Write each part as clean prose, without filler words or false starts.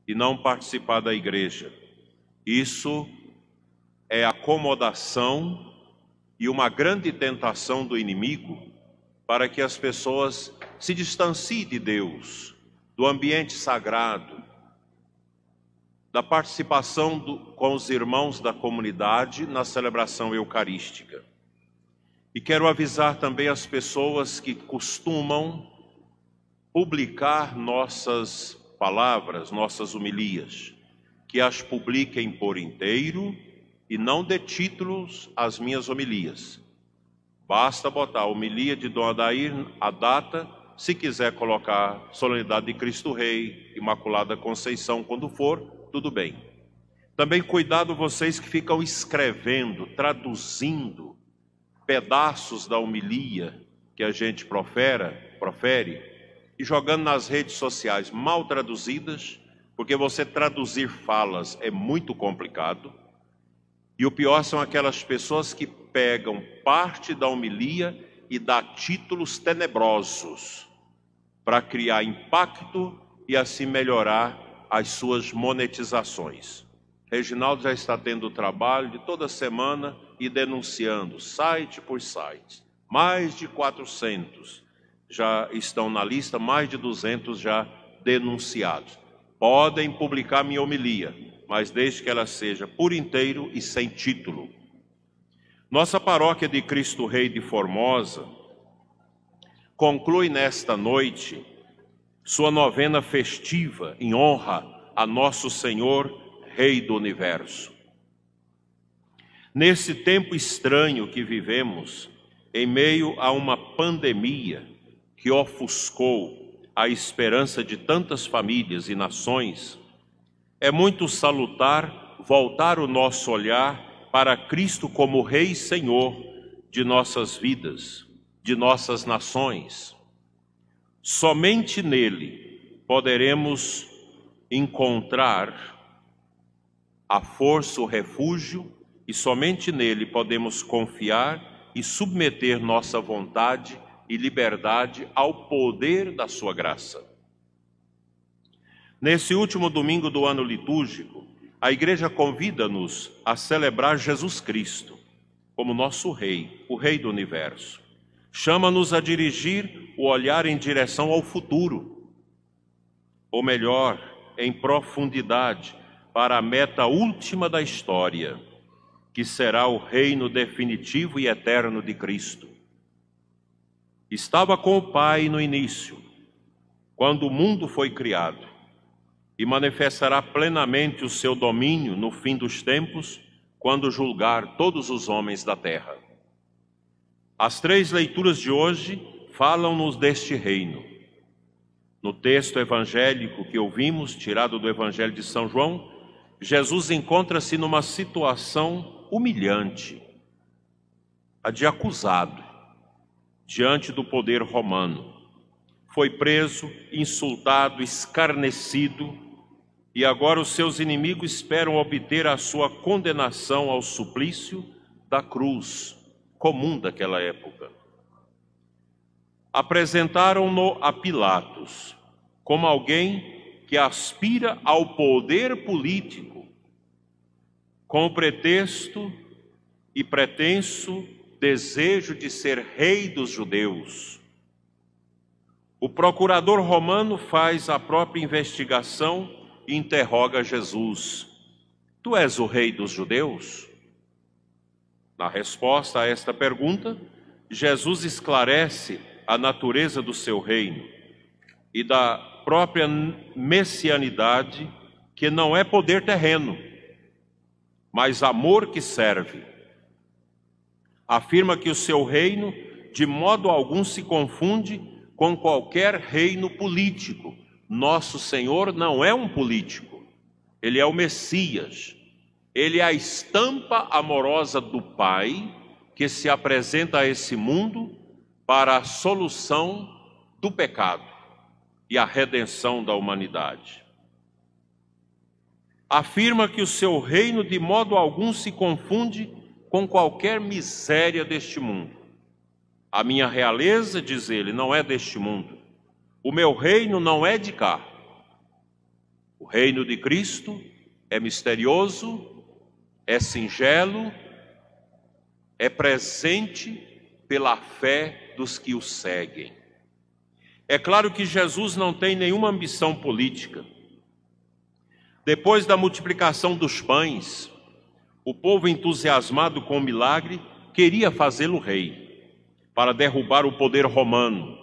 e não participar da igreja. Isso é acomodação e uma grande tentação do inimigo para que as pessoas se distanciem de Deus, do ambiente sagrado, da participação com os irmãos da comunidade na celebração eucarística. E quero avisar também as pessoas que costumam publicar nossas palavras, nossas homilias, que as publiquem por inteiro e não dê títulos às minhas homilias. Basta botar a homilia de Dom Adair, a data, se quiser colocar Solenidade de Cristo Rei, Imaculada Conceição, quando for, tudo bem. Também cuidado vocês que ficam escrevendo, traduzindo pedaços da homilia que a gente profere e jogando nas redes sociais mal traduzidas, porque você traduzir falas é muito complicado. E o pior são aquelas pessoas que pegam parte da homilia e dá títulos tenebrosos para criar impacto e assim melhorar as suas monetizações. Reginaldo já está tendo o trabalho de toda semana e denunciando site por site. Mais de 400 já estão na lista, mais de 200 já denunciados. Podem publicar minha homilia, mas desde que ela seja por inteiro e sem título. Nossa paróquia de Cristo Rei de Formosa conclui nesta noite sua novena festiva em honra a Nosso Senhor, Rei do Universo. Nesse tempo estranho que vivemos, em meio a uma pandemia que ofuscou a esperança de tantas famílias e nações, é muito salutar voltar o nosso olhar para Cristo como Rei e Senhor de nossas vidas, de nossas nações. Somente nele poderemos encontrar a força, o refúgio, e somente nele podemos confiar e submeter nossa vontade e liberdade ao poder da sua graça. Nesse último domingo do ano litúrgico, a Igreja convida-nos a celebrar Jesus Cristo como nosso Rei, o Rei do Universo. Chama-nos a dirigir o olhar em direção ao futuro, ou melhor, em profundidade, para a meta última da história, que será o reino definitivo e eterno de Cristo. Estava com o Pai no início, quando o mundo foi criado, e manifestará plenamente o seu domínio no fim dos tempos, quando julgar todos os homens da terra. As três leituras de hoje falam-nos deste reino. No texto evangélico que ouvimos, tirado do Evangelho de São João, Jesus encontra-se numa situação humilhante, a de acusado, diante do poder romano. Foi preso, insultado, escarnecido, e agora os seus inimigos esperam obter a sua condenação ao suplício da cruz, comum daquela época. Apresentaram-no a Pilatos como alguém que aspira ao poder político, com o pretexto e pretenso desejo de ser rei dos judeus. O procurador romano faz a própria investigação e interroga Jesus: Tu és o rei dos judeus? Na resposta a esta pergunta, Jesus esclarece a natureza do seu reino e da própria messianidade, que não é poder terreno, mas amor que serve. Afirma que o seu reino de modo algum se confunde com qualquer reino político. Nosso Senhor não é um político, Ele é o Messias. Ele é a estampa amorosa do Pai que se apresenta a esse mundo para a solução do pecado e a redenção da humanidade. Afirma que o seu reino de modo algum se confunde com qualquer miséria deste mundo. A minha realeza, diz ele, não é deste mundo. O meu reino não é de cá. O reino de Cristo é misterioso, é singelo, é presente pela fé dos que o seguem. É claro que Jesus não tem nenhuma ambição política. Depois da multiplicação dos pães, o povo entusiasmado com o milagre queria fazê-lo rei, para derrubar o poder romano,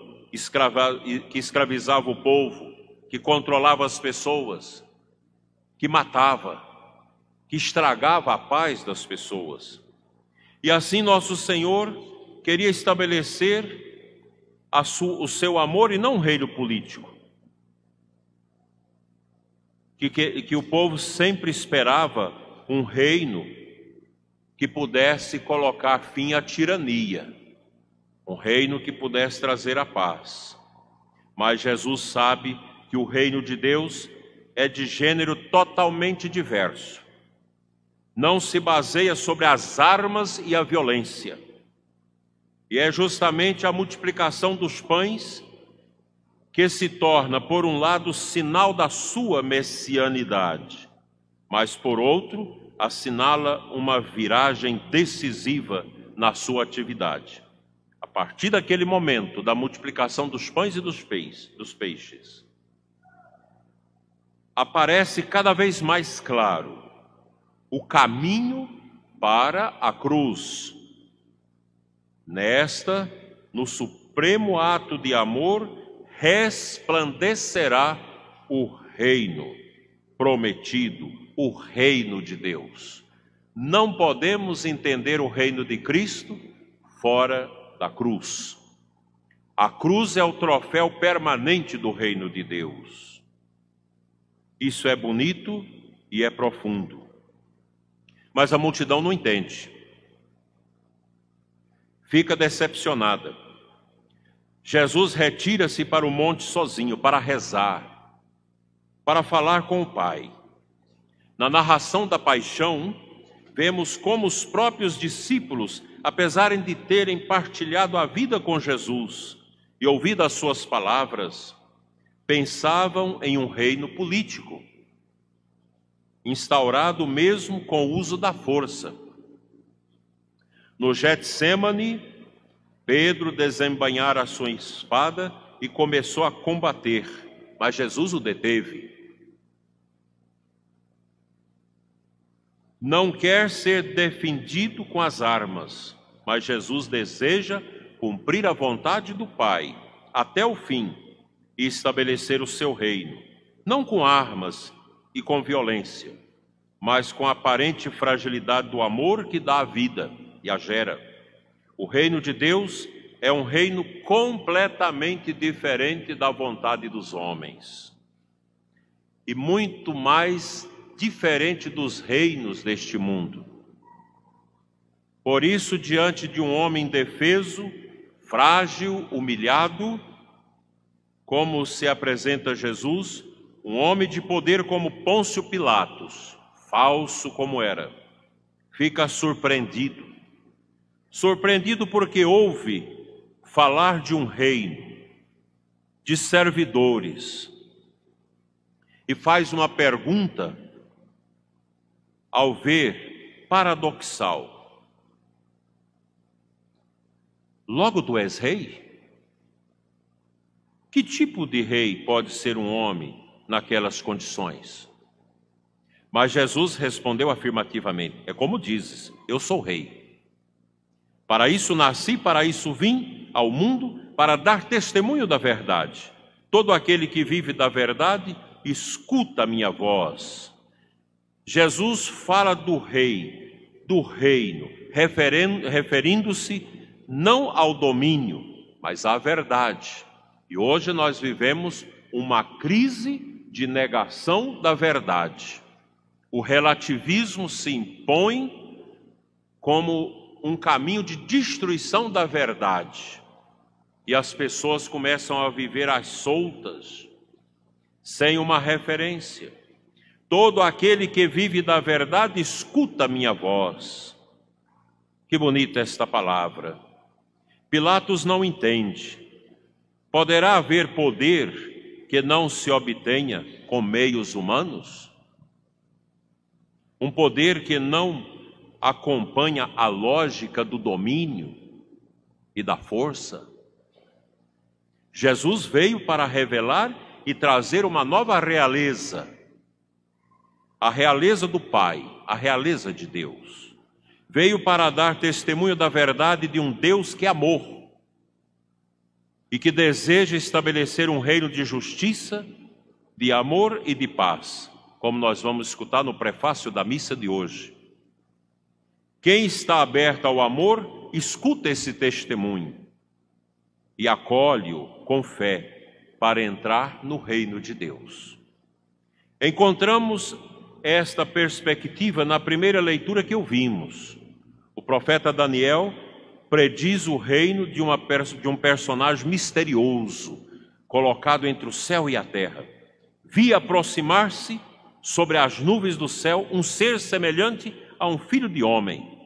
que escravizava o povo, que controlava as pessoas, que matava, que estragava a paz das pessoas. E assim nosso Senhor queria estabelecer o seu amor e não um reino político. Que o povo sempre esperava um reino que pudesse colocar fim à tirania, um reino que pudesse trazer a paz. Mas Jesus sabe que o reino de Deus é de gênero totalmente diverso. Não se baseia sobre as armas e a violência. E é justamente a multiplicação dos pães que se torna, por um lado, sinal da sua messianidade, mas, por outro, assinala uma viragem decisiva na sua atividade. A partir daquele momento da multiplicação dos pães e dos peixes, aparece cada vez mais claro o caminho para a cruz. Nesta, no supremo ato de amor, resplandecerá o reino prometido, o reino de Deus. Não podemos entender o reino de Cristo fora da cruz. A cruz é o troféu permanente do reino de Deus. Isso é bonito e é profundo. Mas a multidão não entende. Fica decepcionada. Jesus retira-se para o monte sozinho, para rezar, para falar com o Pai. Na narração da paixão, vemos como os próprios discípulos, apesar de terem partilhado a vida com Jesus e ouvido as suas palavras, pensavam em um reino político, instaurado mesmo com o uso da força. No Getsêmani, Pedro desembainhara a sua espada e começou a combater, mas Jesus o deteve. Não quer ser defendido com as armas, mas Jesus deseja cumprir a vontade do Pai até o fim e estabelecer o seu reino, não com armas e com violência, mas com a aparente fragilidade do amor que dá a vida e a gera. O reino de Deus é um reino completamente diferente da vontade dos homens e muito mais diferente dos reinos deste mundo. Por isso, diante de um homem indefeso, frágil, humilhado, como se apresenta Jesus, um homem de poder como Pôncio Pilatos, falso como era, fica surpreendido porque ouve falar de um reino, de servidores, e faz uma pergunta, ao ver, paradoxal: logo tu és rei? Que tipo de rei pode ser um homem naquelas condições? Mas Jesus respondeu afirmativamente: é como dizes, eu sou rei. Para isso nasci, para isso vim ao mundo, para dar testemunho da verdade. Todo aquele que vive da verdade, escuta a minha voz. Jesus fala do rei, do reino, referindo-se não ao domínio, mas à verdade. E hoje nós vivemos uma crise de negação da verdade. O relativismo se impõe como um caminho de destruição da verdade. E as pessoas começam a viver às soltas, sem uma referência. Todo aquele que vive da verdade escuta a minha voz. Que bonita esta palavra. Pilatos não entende. Poderá haver poder que não se obtenha com meios humanos? Um poder que não acompanha a lógica do domínio e da força? Jesus veio para revelar e trazer uma nova realeza, a realeza do Pai, a realeza de Deus. Veio para dar testemunho da verdade de um Deus que é amor e que deseja estabelecer um reino de justiça, de amor e de paz, como nós vamos escutar no prefácio da missa de hoje. Quem está aberto ao amor, escuta esse testemunho e acolhe-o com fé para entrar no reino de Deus. Encontramos esta perspectiva na primeira leitura que ouvimos. O profeta Daniel prediz o reino de um personagem misterioso, colocado entre o céu e a terra. Vi aproximar-se sobre as nuvens do céu um ser semelhante a um filho de homem.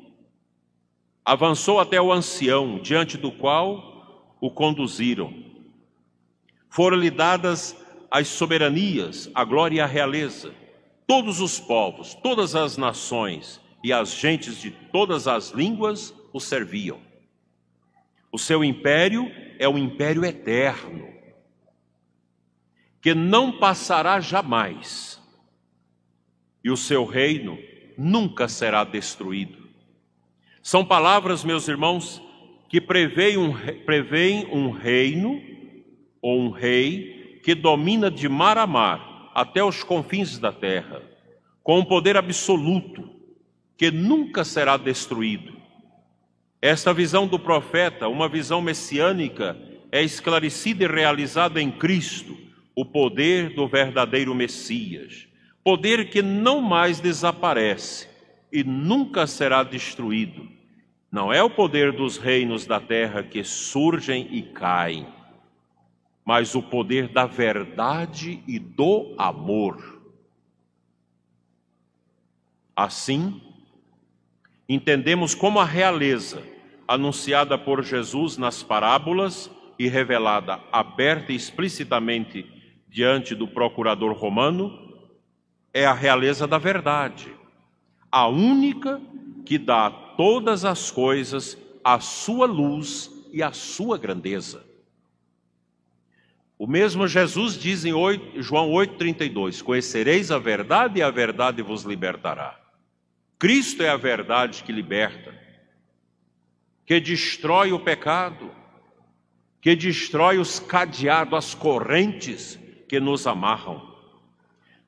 Avançou até o ancião, diante do qual o conduziram. Foram-lhe dadas as soberanias, a glória e a realeza. Todos os povos, todas as nações e as gentes de todas as línguas o serviam. O seu império é um império eterno, que não passará jamais, e o seu reino nunca será destruído. São palavras, meus irmãos, que prevêem um reino ou um rei que domina de mar a mar até os confins da terra, com um poder absoluto que nunca será destruído. Esta visão do profeta, uma visão messiânica, é esclarecida e realizada em Cristo, o poder do verdadeiro Messias, poder que não mais desaparece e nunca será destruído. Não é o poder dos reinos da terra que surgem e caem, mas o poder da verdade e do amor. Assim, entendemos como a realeza, anunciada por Jesus nas parábolas e revelada aberta e explicitamente diante do procurador romano, é a realeza da verdade, a única que dá a todas as coisas a sua luz e a sua grandeza. O mesmo Jesus diz em João 8,32, conhecereis a verdade e a verdade vos libertará. Cristo é a verdade que liberta, que destrói o pecado, que destrói os cadeados, as correntes que nos amarram.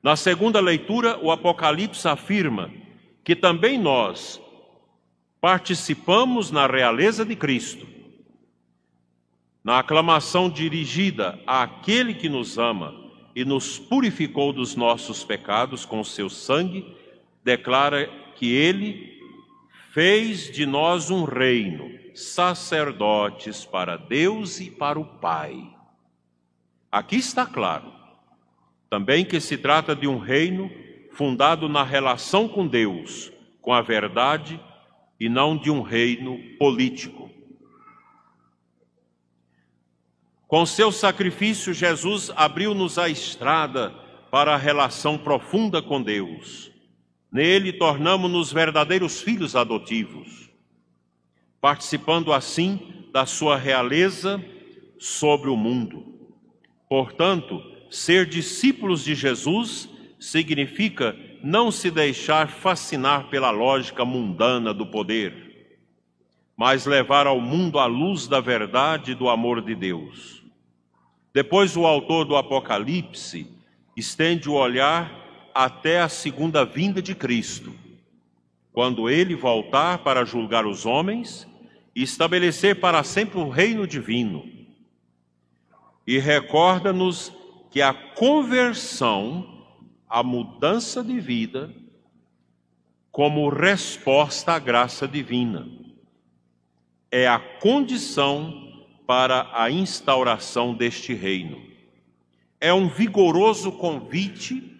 Na segunda leitura, o Apocalipse afirma que também nós participamos na realeza de Cristo. Na aclamação dirigida àquele que nos ama e nos purificou dos nossos pecados com o seu sangue, declara que ele fez de nós um reino, sacerdotes para Deus e para o Pai. Aqui está claro também que se trata de um reino fundado na relação com Deus, com a verdade, e não de um reino político. Com seu sacrifício, Jesus abriu-nos a estrada para a relação profunda com Deus. Nele, tornamo-nos verdadeiros filhos adotivos, participando assim da sua realeza sobre o mundo. Portanto, ser discípulos de Jesus significa não se deixar fascinar pela lógica mundana do poder, mas levar ao mundo a luz da verdade e do amor de Deus. Depois, o autor do Apocalipse estende o olhar até a segunda vinda de Cristo, quando ele voltar para julgar os homens e estabelecer para sempre o reino divino. E recorda-nos que a conversão, a mudança de vida, como resposta à graça divina, é a condição para a instauração deste reino. É um vigoroso convite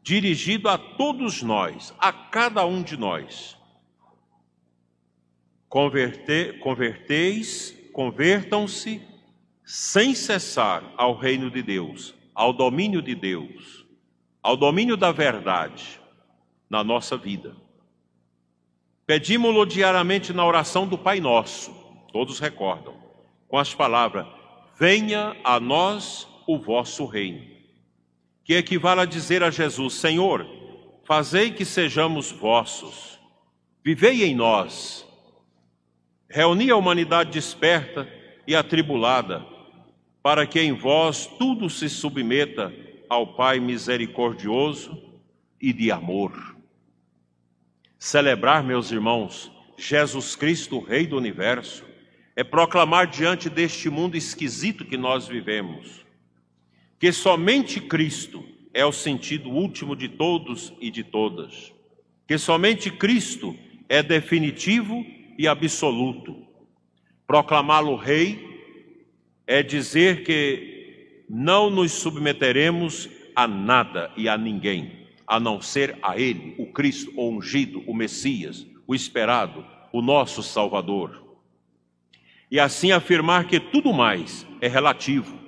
dirigido a todos nós, a cada um de nós. Convertam-se sem cessar ao reino de Deus, ao domínio de Deus, ao domínio da verdade na nossa vida. Pedimos-lo diariamente na oração do Pai Nosso, todos recordam, com as palavras: venha a nós o vosso reino, que equivale a dizer a Jesus: Senhor, fazei que sejamos vossos, vivei em nós, reuni a humanidade desperta e atribulada, para que em vós tudo se submeta ao Pai misericordioso e de amor. Celebrar, meus irmãos, Jesus Cristo, o Rei do Universo, é proclamar diante deste mundo esquisito que nós vivemos, que somente Cristo é o sentido último de todos e de todas, que somente Cristo é definitivo e absoluto. Proclamá-lo Rei é dizer que não nos submeteremos a nada e a ninguém, a não ser a Ele, o Cristo, o ungido, o Messias, o esperado, o nosso Salvador. E assim afirmar que tudo mais é relativo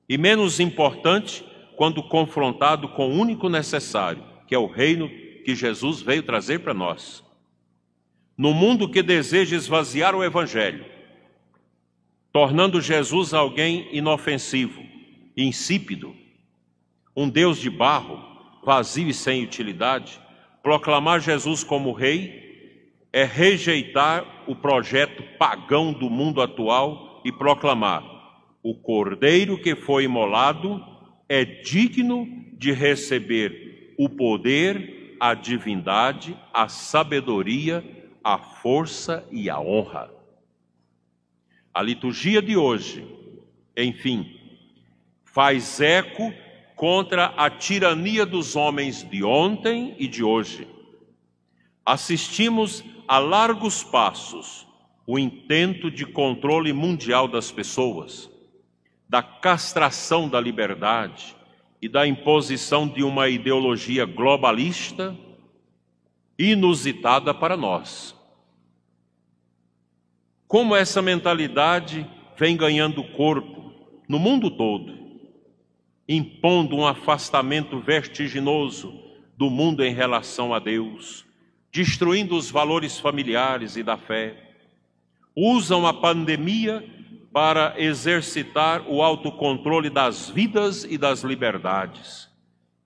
e menos importante quando confrontado com o único necessário, que é o reino que Jesus veio trazer para nós. No mundo que deseja esvaziar o Evangelho, tornando Jesus alguém inofensivo, insípido, um Deus de barro, vazio e sem utilidade, proclamar Jesus como Rei é rejeitar o projeto pagão do mundo atual e proclamar: o Cordeiro que foi imolado é digno de receber o poder, a divindade, a sabedoria, a força e a honra. A liturgia de hoje, enfim, faz eco contra a tirania dos homens de ontem e de hoje. Assistimos a largos passos o intento de controle mundial das pessoas, da castração da liberdade e da imposição de uma ideologia globalista inusitada para nós. Como essa mentalidade vem ganhando corpo no mundo todo, impondo um afastamento vertiginoso do mundo em relação a Deus, destruindo os valores familiares e da fé. Usam a pandemia para exercitar o autocontrole das vidas e das liberdades,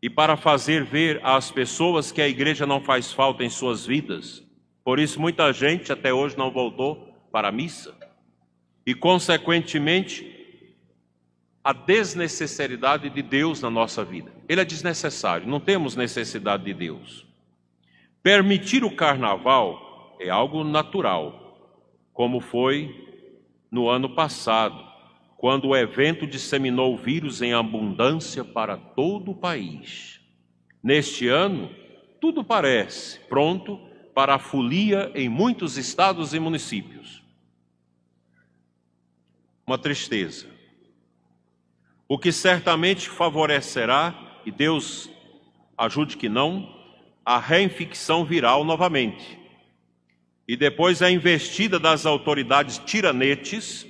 e para fazer ver às pessoas que a igreja não faz falta em suas vidas. Por isso muita gente até hoje não voltou para a missa, e consequentemente a desnecessidade de Deus na nossa vida. Ele é desnecessário, não temos necessidade de Deus. Permitir o carnaval é algo natural, como foi no ano passado, quando o evento disseminou o vírus em abundância para todo o país. Neste ano, tudo parece pronto para a folia em muitos estados e municípios. Uma tristeza. O que certamente favorecerá, e Deus ajude que não, a reinfecção viral novamente. E depois a investida das autoridades tiranetes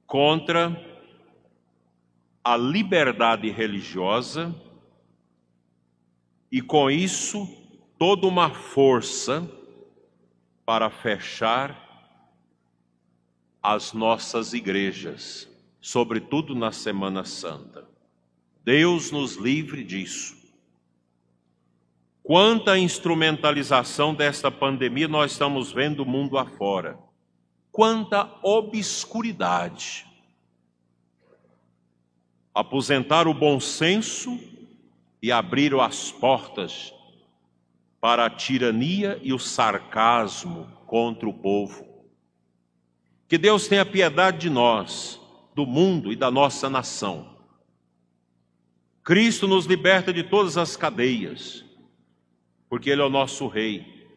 contra a liberdade religiosa e, com isso, toda uma força para fechar as nossas igrejas, sobretudo na Semana Santa. Deus nos livre disso. Quanta instrumentalização desta pandemia nós estamos vendo mundo afora. Quanta obscuridade. Aposentar o bom senso e abrir as portas para a tirania e o sarcasmo contra o povo. Que Deus tenha piedade de nós, do mundo e da nossa nação. Cristo nos liberta de todas as cadeias, porque Ele é o nosso Rei.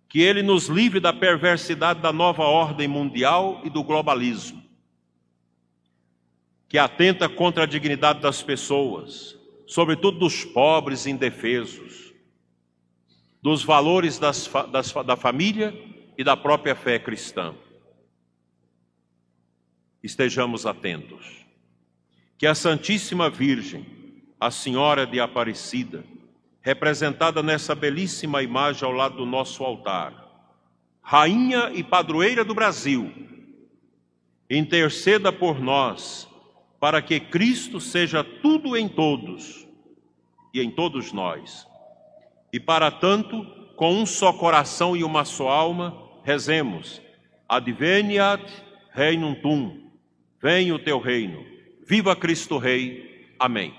Que Ele nos livre da perversidade da nova ordem mundial e do globalismo, que atenta contra a dignidade das pessoas, sobretudo dos pobres e indefesos, dos valores da família e da própria fé cristã. Estejamos atentos. que a Santíssima Virgem, a Senhora de Aparecida, representada nessa belíssima imagem ao lado do nosso altar, Rainha e Padroeira do Brasil, interceda por nós, para que Cristo seja tudo em todos e em todos nós. E para tanto, com um só coração e uma só alma, rezemos: Adveniat Regnum Tuum, venha o teu reino, viva Cristo Rei, amém.